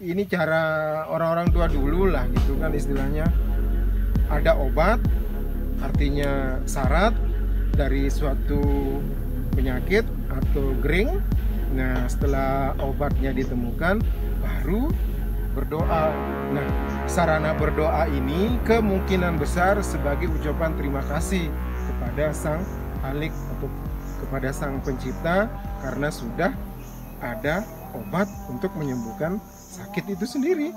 ini cara orang-orang tua dulu lah gitu kan istilahnya. Ada obat, artinya syarat dari suatu penyakit atau gering. Nah, setelah obatnya ditemukan, baru berdoa. Nah, sarana berdoa ini kemungkinan besar sebagai ucapan terima kasih kepada Sang Khalik atau kepada Sang Pencipta karena sudah ada obat untuk menyembuhkan sakit itu sendiri.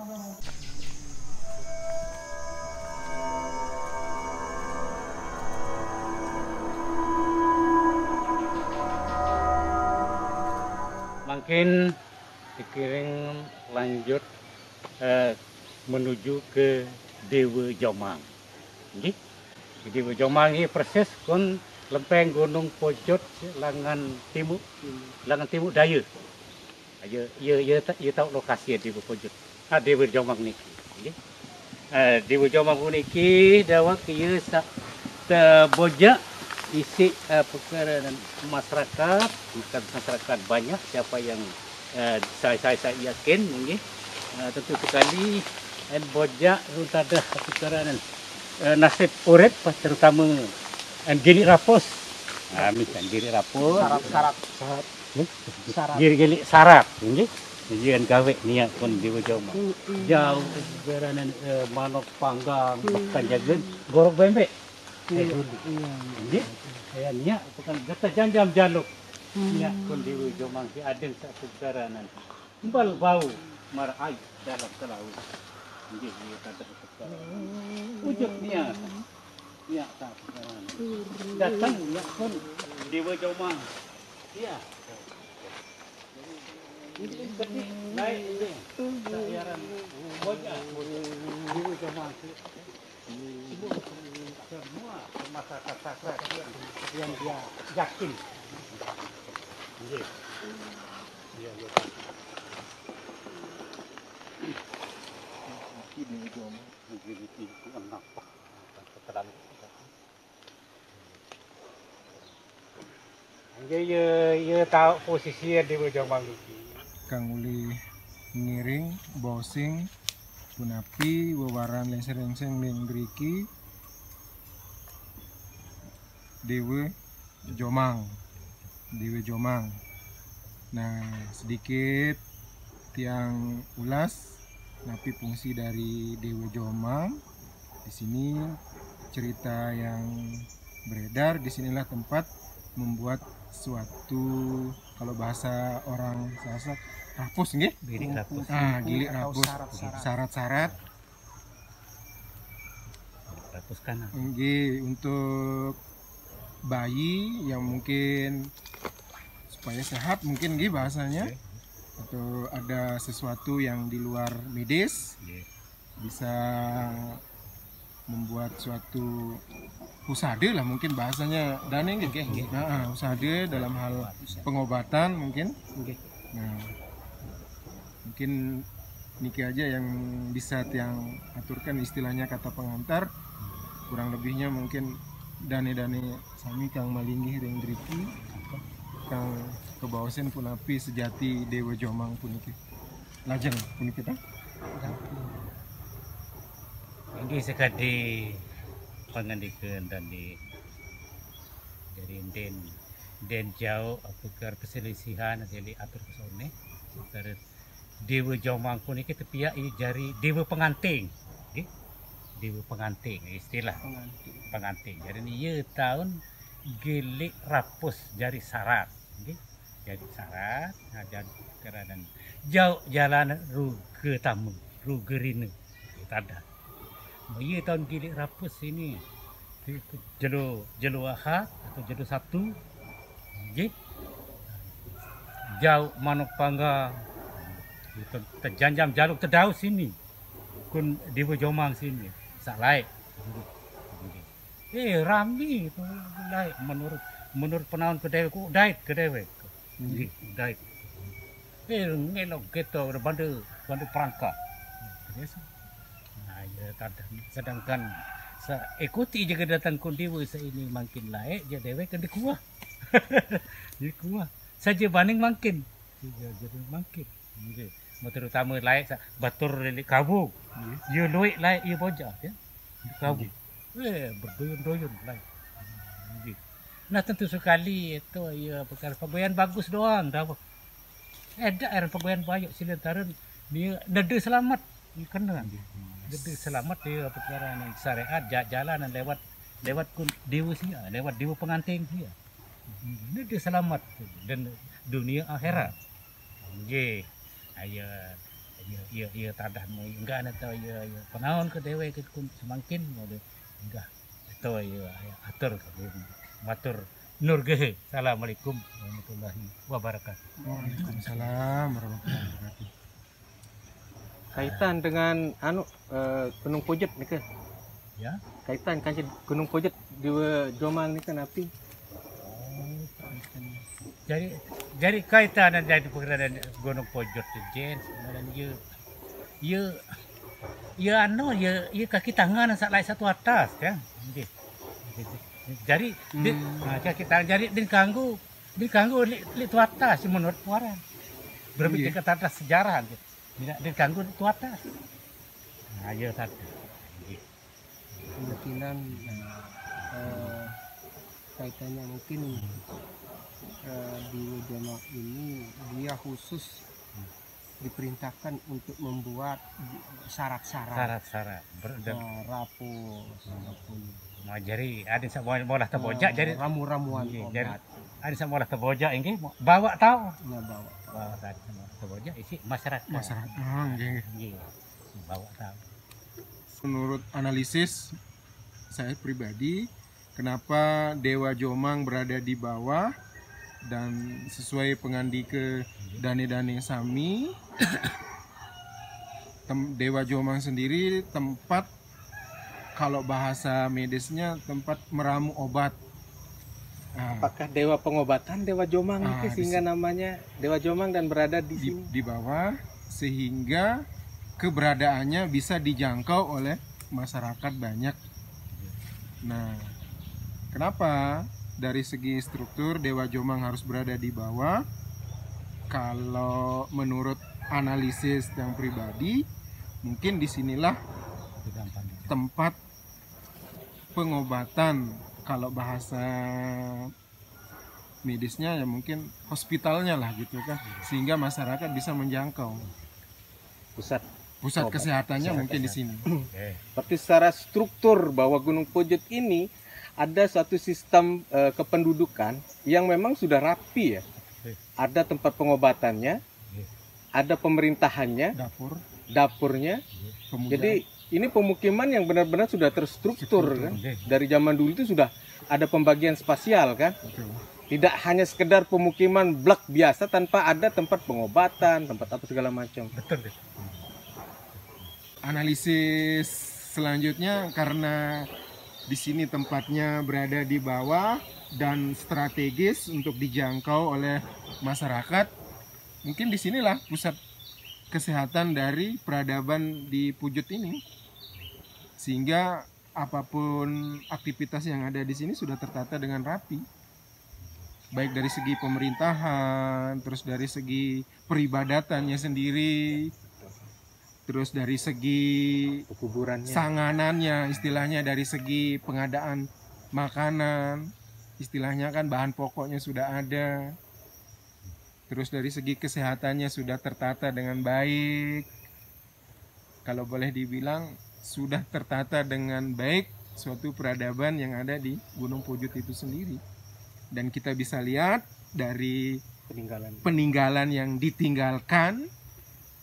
Makin dikirim lanjut menuju ke Dewa Jomang. Nggih. Dewa Jomang ini persis kon lempeng Gunung Pojot langan timur daya. Ya tahu lokasi Dewa Pojot. Dewa Jomang niki. Nggih. Dewa Jomang niki dawak ieu sak bojak isi perkara dan masyarakat, bukan masyarakat banyak siapa yang saya yakin nggih tentu sekali bojak runtada perkara dan nasib urip terutama gili rapos. Misal gili rapos gili sarat nggih. Jian gawe niat pun di Jomang. Jauh beranan manok panggang bahkan jagen gorok bembek. Nggih. Aya nya bukan gata jam jaluk. Nya pun di Jomang si adeng sak perkaranan. Embal bau marai dalam laut. Nggih dia kata perkara. Ujug nia. Nya tak perkaranan. Datang nya pun di Jomang. Iya. Ini ketik naik ini. Bayaran bojak di Jomang. Semua masyarakat yang dia yakin. Iya. Iya. Ini Jomang. Ini enak. Terang. Ya tahu posisi di Jomang ini. Kang uli ngiring, bosing, punapi, wewaran lengseng-lengseng ning driki Dewa Jomang. Dewa Jomang. Nah, sedikit tiang ulas napi fungsi dari Dewa Jomang. Di sini cerita yang beredar, disinilah tempat membuat suatu, kalau bahasa orang Sasak, rapus nggih? Gilik rapus. Gilik rapus. Syarat-syarat. Rapus kanan. Nggih, untuk bayi yang mungkin supaya sehat mungkin nggih bahasanya. Atau ada sesuatu yang di luar medis. Bisa membuat suatu usade lah mungkin bahasanya dane nggih. Nah, usade dalam hal pengobatan mungkin. Nah, mungkin niki aja yang bisa tiang aturkan istilahnya kata pengantar. Kurang lebihnya mungkin dane-dane sami kang malinggih ring driki kang kebawasan punapi sejati Dewa Jomang puniki. Lajeng puniki ta. Ini sekali pangandikeun dan dari den jauh apakah perselisihan dari atur kesone antara Dewa Jomang puniki tepia ini jari Dewa Penganting. Nggih. Dewa Penganting istilah penganting. Jadi ini tahun gilik rapus jari syarat. Nggih. Jadi syarat dan keradan jauh jalan ruge tamu rugerine tada. Iya tahun gilik rapus ini jelo ahad atau jelo Sabtu, nggih. Jauh manuk panggang, terjanjam jaluk terdau sini, kun Dewa Jomang sini, salai. Rami itu lain menurut penaun kedewe ku dait kedewe, nggih dait. Ngelok gitu bandu perangkap. Sedangkan ikuti juga datang kundiwu ini makin laik jadi dewe kan dikuah dikuah saja banding makin jadi makin terutama laik batur lili kabu. Ye luik laik ye bojak ya. Kabu. Berdoyun-doyun laik. Nah tentu sekali itu ya perkara pegawaian bagus doang dah. Ada air pegawaian banyak silantaran dia nada selamat kena. Nada selamat dia perkara yang syariat jalan lewat kun dewa sia, lewat dewa pengantin sia. Nada selamat dan dunia akhirat. Ye aya ya tadah mai enggak na tahu ya pengawan ke dewa ke kun semakin enggak itu ya atur matur nur gehe. Assalamualaikum warahmatullahi wabarakatuh. Waalaikumsalam warahmatullahi wabarakatuh. Kaitan dengan Gunung Pujet ni ke? Ya. Kaitan kan Gunung Pujet di Jomang ni kan api. Jadi kaitan dari pekerjaan Gunung Pojot Jen sebenarnya ya kaki tangan satu atas kan. Jadi kaki tangan jadi diganggu li tu atas menurut orang. Berpikir ke atas sejarah tidak diganggu tu atas. Nah, ya tadi. Kemungkinan kaitannya mungkin di Jomang ini dia khusus diperintahkan untuk membuat syarat-syarat rapor Mau jadi ada semua bola terbojak jadi ramu-ramuan jadi ada semua bola terbojak ini bawa tahu bawa tadi semua terbojak isi masyarakat bawa tahu. Menurut analisis saya pribadi, kenapa Dewa Jomang berada di bawah dan sesuai pengandike Dane Sami, Dewa Jomang sendiri tempat, kalau bahasa medisnya tempat meramu obat. Apakah dewa pengobatan Dewa Jomang sehingga namanya Dewa Jomang dan berada di sini di bawah, sehingga keberadaannya bisa dijangkau oleh masyarakat banyak. Nah, kenapa dari segi struktur Dewa Jomang harus berada di bawah? Kalau menurut analisis yang pribadi, mungkin disinilah tempat pengobatan, kalau bahasa medisnya ya mungkin hospitalnya lah gitu kan, sehingga masyarakat bisa menjangkau. Pusat kesehatannya mungkin di sini. Berarti secara struktur bahwa Gunung Pujet ini ada suatu sistem kependudukan yang memang sudah rapi ya. Ada tempat pengobatannya, ada pemerintahannya, dapurnya. Jadi ini pemukiman yang benar-benar sudah terstruktur kan. Dari zaman dulu itu sudah ada pembagian spasial kan. Tidak hanya sekedar pemukiman blok biasa tanpa ada tempat pengobatan, tempat apa segala macam. Betul. Analisis selanjutnya, karena di sini tempatnya berada di bawah dan strategis untuk dijangkau oleh masyarakat, mungkin disinilah pusat kesehatan dari peradaban di Pujet ini, sehingga apapun aktivitas yang ada di sini sudah tertata dengan rapi, baik dari segi pemerintahan, terus dari segi peribadatannya sendiri, terus dari segi kuburannya, sanganannya, istilahnya dari segi pengadaan makanan, istilahnya kan bahan pokoknya sudah ada. Terus dari segi kesehatannya sudah tertata dengan baik. Kalau boleh dibilang sudah tertata dengan baik suatu peradaban yang ada di Gunung Pujet itu sendiri. Dan kita bisa lihat dari peninggalan yang ditinggalkan,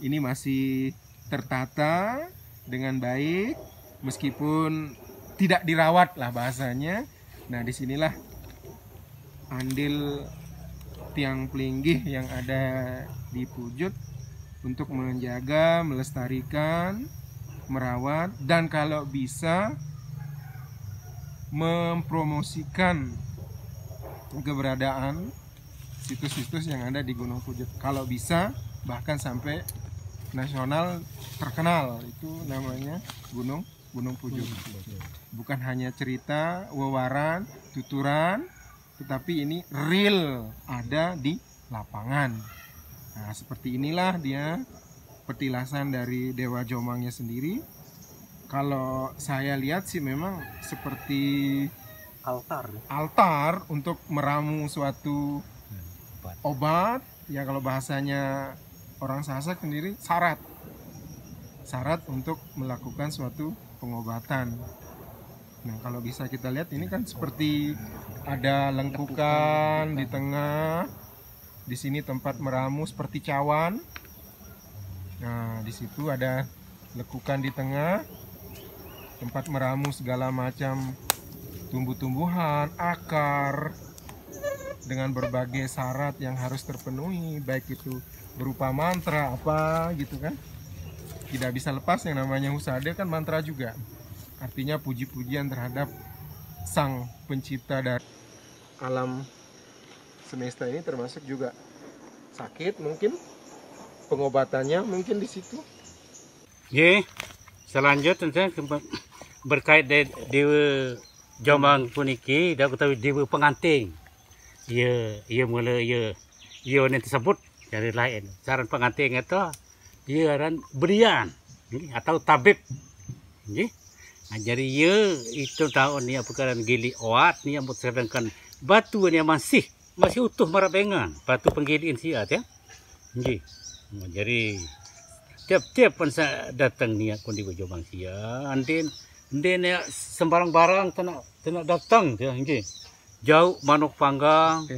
ini masih tertata dengan baik, meskipun tidak dirawat lah bahasanya. Nah, disinilah andil tiang pelinggih yang ada di Pujet untuk menjaga, melestarikan, merawat, dan kalau bisa mempromosikan keberadaan situs-situs yang ada di Gunung Pujet. Kalau bisa bahkan sampai nasional terkenal, itu namanya Gunung Pujet. Bukan hanya cerita, wewaran, tuturan, tetapi ini real ada di lapangan. Nah, seperti inilah dia petilasan dari Dewa Jomangnya sendiri. Kalau saya lihat sih memang seperti altar untuk meramu suatu obat, ya kalau bahasanya orang Sasak sendiri syarat untuk melakukan suatu pengobatan. Nah, kalau bisa kita lihat ini kan seperti ada lengkukan di tengah. Di sini tempat meramu seperti cawan. Nah, di situ ada lekukan di tengah, tempat meramu segala macam tumbuh-tumbuhan, akar, dengan berbagai syarat yang harus terpenuhi, baik itu berupa mantra apa gitu kan. Tidak bisa lepas yang namanya husade kan mantra juga. Artinya puji-pujian terhadap sang pencipta dari alam semesta ini, termasuk juga sakit mungkin pengobatannya mungkin di situ. Selanjutnya berkait Dewa Jomang puniki, dah ketahui Dewa pengantin. Ia mula ia ni tersebut dari lain. Cara pengantin itu ia ran berian atau tabib. Jadi ia itu tahun ni perkara gili oat ni yang sedangkan batu ni masih utuh marabengan batu penggilian siat ya. Jadi tiap-tiap pensa datang ni aku di Jomang sia, andin ya sembarang barang tak datang ya. Jauh manuk panggang,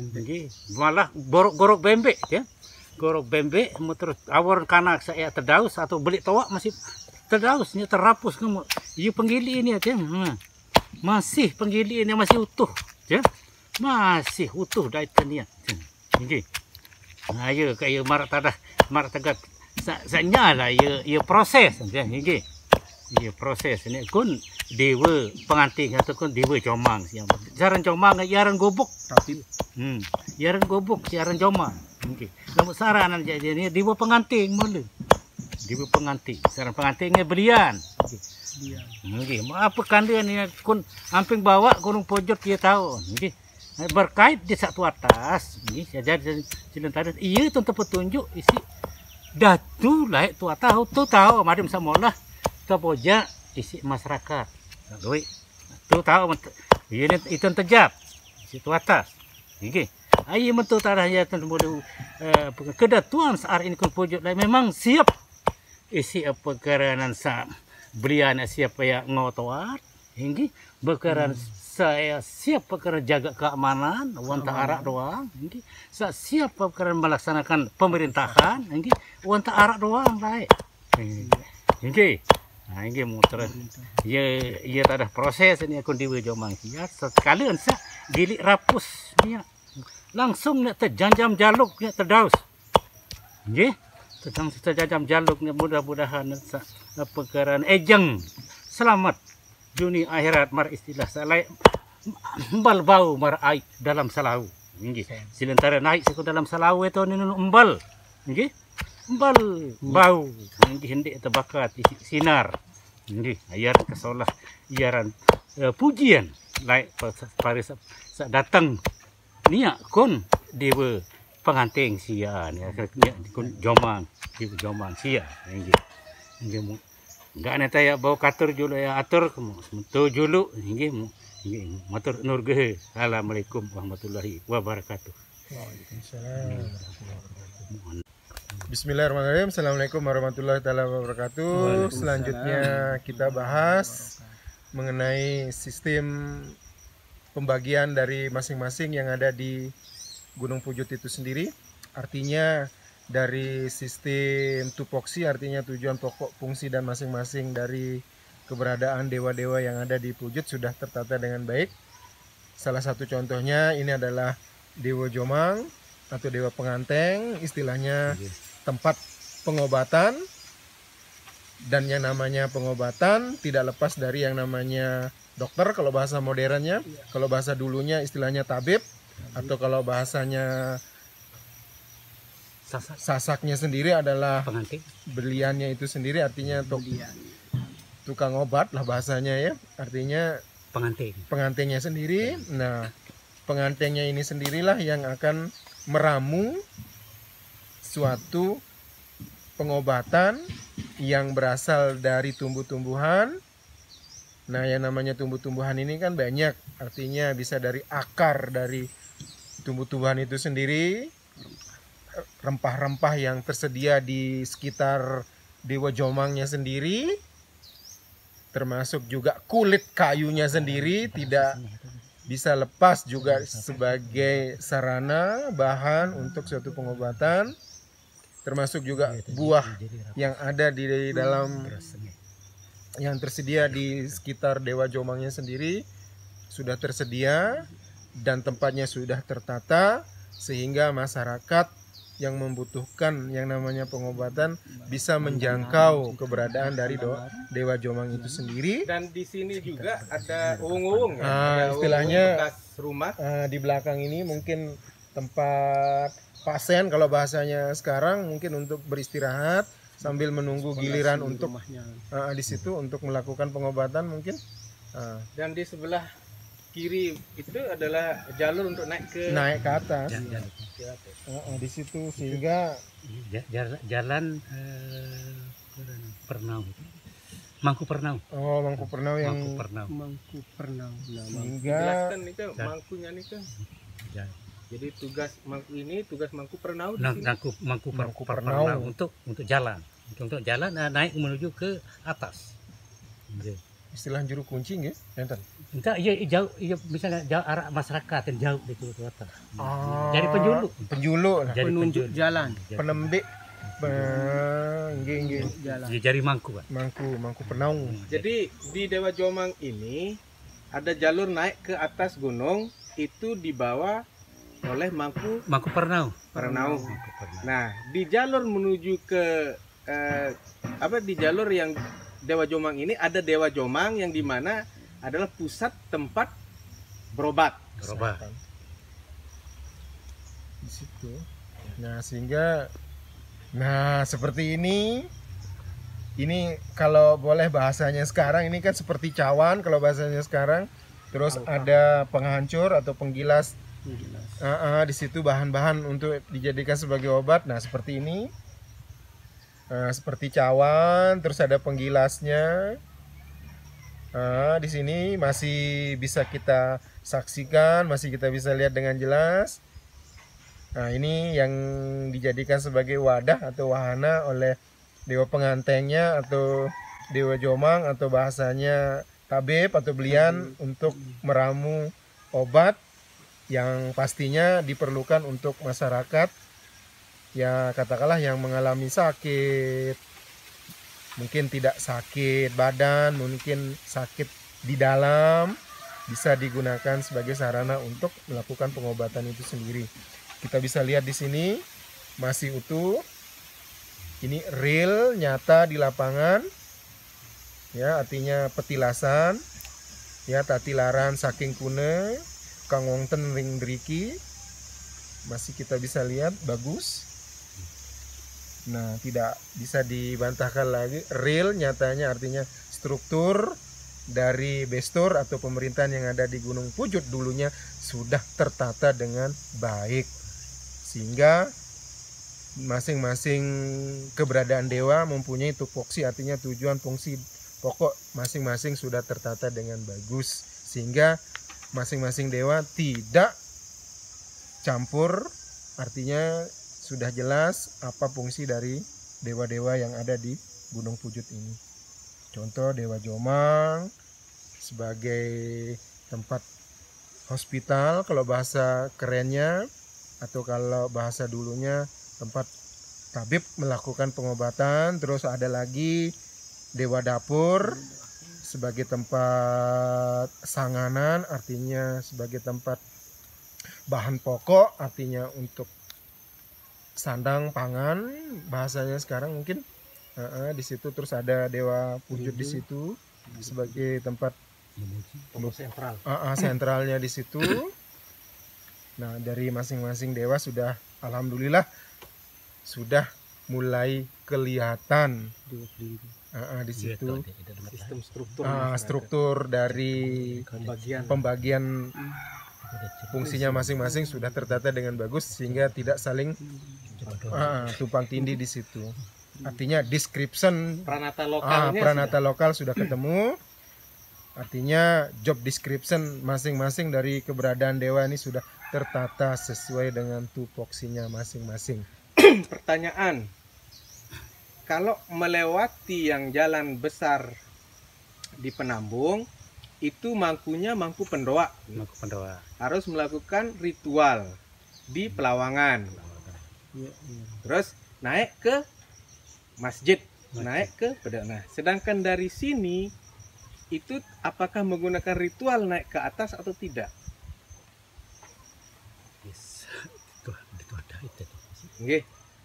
malah gorok bembek ya. Gorok bembek terus awar kanak saya terdaus atau beli toak masih terdaus ni terhapus kamu. Ia penggili ini ya. Masih penggili ini masih utuh ya. Masih utuh daitania. Nah, ya kayak marak tagat sanya lah ia proses ya. Ia proses ni kun dewa pengantin ataupun dewa Jomang siang. Jaran Jomang iaran gobok. Iaran gobok iaran Jomang. Lamun saranan jadi ni dewa pengantin mula. Dewa pengantin. Saran pengantinnya belian. Apa kandian ni kun amping bawa gunung pojok dia tahu. Berkait di satu atas. Jadi cilentara ia tentu petunjuk isi datu laik tua tahu madem samolah kaboja isi masyarakat. Tu tahu ini itu terjap situ atas. Ayo mentu tarahnya tentu kedatuan saat ini kun pojok lain memang siap isi perkaranan sa belian siapa yang ngotoat hingga berkeran saya siap perkara jaga keamanan wanta arak doang saya siap perkara melaksanakan pemerintahan wanta arak doang baik ini muter ya tak ada proses ini aku di Jomang ya sekalian saya gilik rapus ni langsung nak terjanjam jaluk ni terdaus terjanjam jaluk ni mudah-mudahan perkara ejeng selamat dunia akhirat mar istilah salai embal bau mar air dalam salau silentara naik seku dalam salau itu ni embal embal bau hendak terbakar sinar ayar kesolah iaran pujian laik pada datang niak kon dewa pengantin sia ni kon Jomang sia enggak nanti ya bawa katur julu ya atur tu julu hingga matur nur gehe. Assalamualaikum warahmatullahi wabarakatuh. Bismillahirrahmanirrahim. Assalamualaikum warahmatullahi wabarakatuh. Selanjutnya kita bahas mengenai sistem pembagian dari masing-masing yang ada di Gunung Pujut itu sendiri. Artinya dari sistem tupoksi, artinya tujuan pokok, fungsi dan masing-masing dari keberadaan dewa-dewa yang ada di Pujut sudah tertata dengan baik. Salah satu contohnya ini adalah Dewa Jomang atau Dewa Pengantin, istilahnya tempat pengobatan. Dan yang namanya pengobatan tidak lepas dari yang namanya dokter kalau bahasa modernnya, kalau bahasa dulunya istilahnya tabib, atau kalau bahasanya Sasaknya sendiri adalah pengantin, berliannya itu sendiri artinya tukang obat lah bahasanya ya, artinya pengantinnya sendiri. Nah, pengantinnya ini sendirilah yang akan meramu suatu pengobatan yang berasal dari tumbuh-tumbuhan. Nah, yang namanya tumbuh-tumbuhan ini kan banyak, artinya bisa dari akar dari tumbuh-tumbuhan itu sendiri, rempah-rempah yang tersedia di sekitar Dewa Jomangnya sendiri, termasuk juga kulit kayunya sendiri tidak bisa lepas juga sebagai sarana bahan untuk suatu pengobatan, termasuk juga buah yang ada di dalam yang tersedia di sekitar Dewa Jomangnya sendiri sudah tersedia dan tempatnya sudah tertata sehingga masyarakat yang membutuhkan yang namanya pengobatan bisa menjangkau keberadaan dari Dewa Jomang itu sendiri. Dan di sini juga ada uwung-uwung ya. Ada Istilahnya uwung bekas rumah. Di belakang ini mungkin tempat pasien kalau bahasanya sekarang, mungkin untuk beristirahat sambil menunggu giliran untuk di situ untuk melakukan pengobatan mungkin. Dan di sebelah kiri itu adalah jalur untuk naik ke atas. Di situ sehingga jalan Pernau, Mangku Pernau. Oh, Mangku Pernau yang Mangku Pernau. Sehingga jelaskan nih kan mangkunya nih kan. Jadi tugas mangku ini tugas Mangku Pernau di sini. Mangku Pernau untuk jalan. Untuk jalan naik menuju ke atas. Istilah juru kunci nggih, enten. Enggak, iya jauh, iya misalnya jauh arah masyarakat yang jauh di ke atas. Jadi penjulu lah. Penunjuk jalan. Penembik nggih jalan. Jadi Mangku, Pak. Mangku Pernau. Jadi di Dewa Jomang ini ada jalur naik ke atas gunung, itu dibawa oleh Mangku Pernau. Nah, di jalur menuju ke di jalur yang Dewa Jomang ini ada Dewa Jomang yang dimana adalah pusat tempat berobat. Di situ. Nah, sehingga seperti ini kalau boleh bahasanya sekarang ini kan seperti cawan kalau bahasanya sekarang. Terus ada penghancur atau penggilas. Di situ bahan-bahan untuk dijadikan sebagai obat. Nah, seperti ini. Seperti cawan, terus ada penggilasnya. Di sini masih bisa kita saksikan, masih kita bisa lihat dengan jelas. Nah, ini yang dijadikan sebagai wadah atau wahana oleh dewa pengantengnya atau Dewa Jomang atau bahasanya tabib atau belian untuk meramu obat yang pastinya diperlukan untuk masyarakat. Ya, katakanlah yang mengalami sakit, mungkin tidak sakit badan, mungkin sakit di dalam, bisa digunakan sebagai sarana untuk melakukan pengobatan itu sendiri. Kita bisa lihat di sini masih utuh. Ini real nyata di lapangan. Ya, artinya petilasan. Ya, tatilaran saking kune, Kang Wongten ring driki. Masih kita bisa lihat bagus. Nah, tidak bisa dibantahkan lagi, real nyatanya, artinya struktur dari bestor atau pemerintahan yang ada di Gunung Pujut dulunya sudah tertata dengan baik, sehingga masing-masing keberadaan dewa mempunyai tupoksi, artinya tujuan fungsi pokok masing-masing sudah tertata dengan bagus, sehingga masing-masing dewa tidak campur, artinya sudah jelas apa fungsi dari dewa-dewa yang ada di Gunung Pujut ini. Contoh Dewa Jomang sebagai tempat hospital kalau bahasa kerennya, atau kalau bahasa dulunya tempat tabib melakukan pengobatan. Terus ada lagi Dewa Dapur sebagai tempat sanganan, artinya sebagai tempat bahan pokok, artinya untuk sandang pangan bahasanya sekarang mungkin. Di situ terus ada Dewa Pujut di situ sebagai tempat sentral. Sentralnya di situ. Nah, dari masing-masing dewa sudah alhamdulillah sudah mulai kelihatan di situ sistem struktur struktur dari pembagian fungsinya masing-masing sudah tertata dengan bagus sehingga tidak saling tumpang tindih di situ. Artinya description Pranata lokalnya Pranata lokal sudah ketemu. Artinya job description masing-masing dari keberadaan dewa ini sudah tertata sesuai dengan tupoksinya masing-masing. Pertanyaan, kalau melewati yang jalan besar di Penambung, itu mangkunya mangku pendoa, Mangku pendoa. harus melakukan ritual di Pelawangan, terus naik ke masjid, naik ke pedang. Nah, sedangkan dari sini itu apakah menggunakan ritual naik ke atas atau tidak? Yes. Itu ada itu.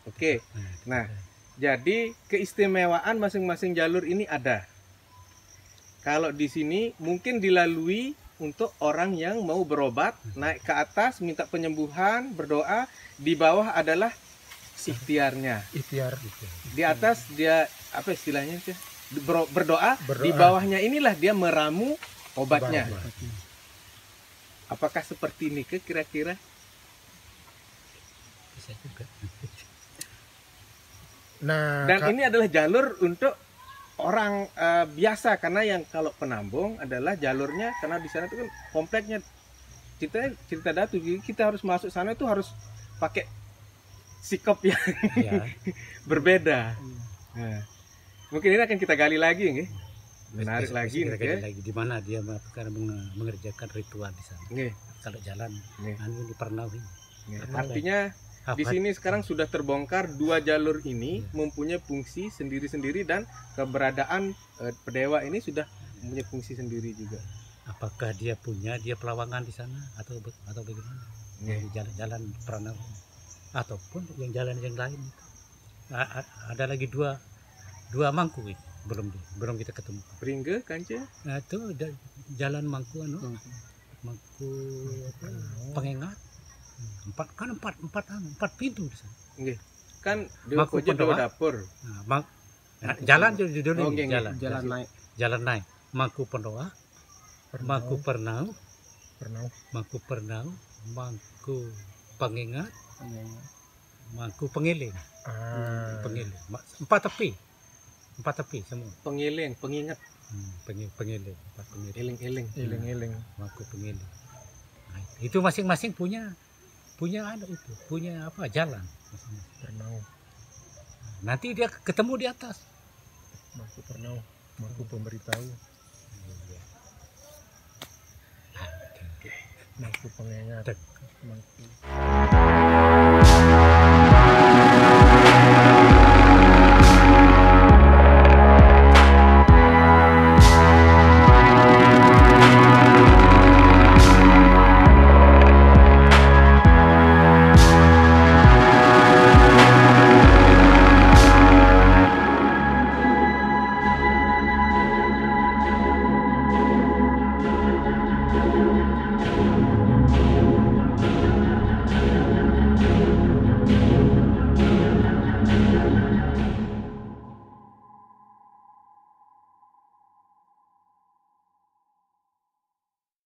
Oke. Nah, jadi keistimewaan masing-masing jalur ini ada. Kalau di sini mungkin dilalui untuk orang yang mau berobat, naik ke atas minta penyembuhan, berdoa. Di bawah adalah ikhtiarnya. Ikhtiar. Di atas dia apa istilahnya sih? Berdoa. Berdoa. Di bawahnya inilah dia meramu obatnya. Obat. Apakah seperti ini kira-kira? Bisa juga. Nah, Dan ini adalah jalur untuk orang biasa, karena yang kalau Penambung adalah jalurnya karena di sana itu kan kompleknya cerita datu, jadi kita harus masuk sana itu harus pakai sikap yang Ya. berbeda. Nah, mungkin ini akan kita gali lagi, nggih. Menarik Besok lagi, kita nggih. gali lagi di mana dia mengerjakan ritual di sana. Nggih, Kalau jalan, nggih, di Pernau ini. nggih. Apa Artinya di sini sekarang sudah terbongkar dua jalur ini mempunyai fungsi sendiri-sendiri, dan keberadaan pedewa ini sudah mempunyai fungsi sendiri juga. Apakah dia pelawangan di sana atau bagaimana? Nggih. Jalan-jalan Pernau ataupun yang jalan yang lain. Ada lagi dua mangku ini. belum kita ketemu. Pringge kance? Nah, itu jalan mangku mangku apa, pengengat. Empat pintu di sana. Nggih. Kan di Mangku pojok pendoa. dua dapur. Jalan dulu Oh, nih, nggih, jalan naik. jalan naik. Mangku pendoa, mangku Pernau, mangku pengengat, mangku pengiling. Pengiling. Empat tepi semua. Pengiling, pengingat, Pengiling, empat pengiling. eling-eling. Iling-iling. Mangku pengiling. Nah, itu masing-masing punya apa jalan masing-masing. Pernau. Nanti dia ketemu di atas. Mangku Pernau. Mangku pemberitahu. Mangku pengingat. Mangku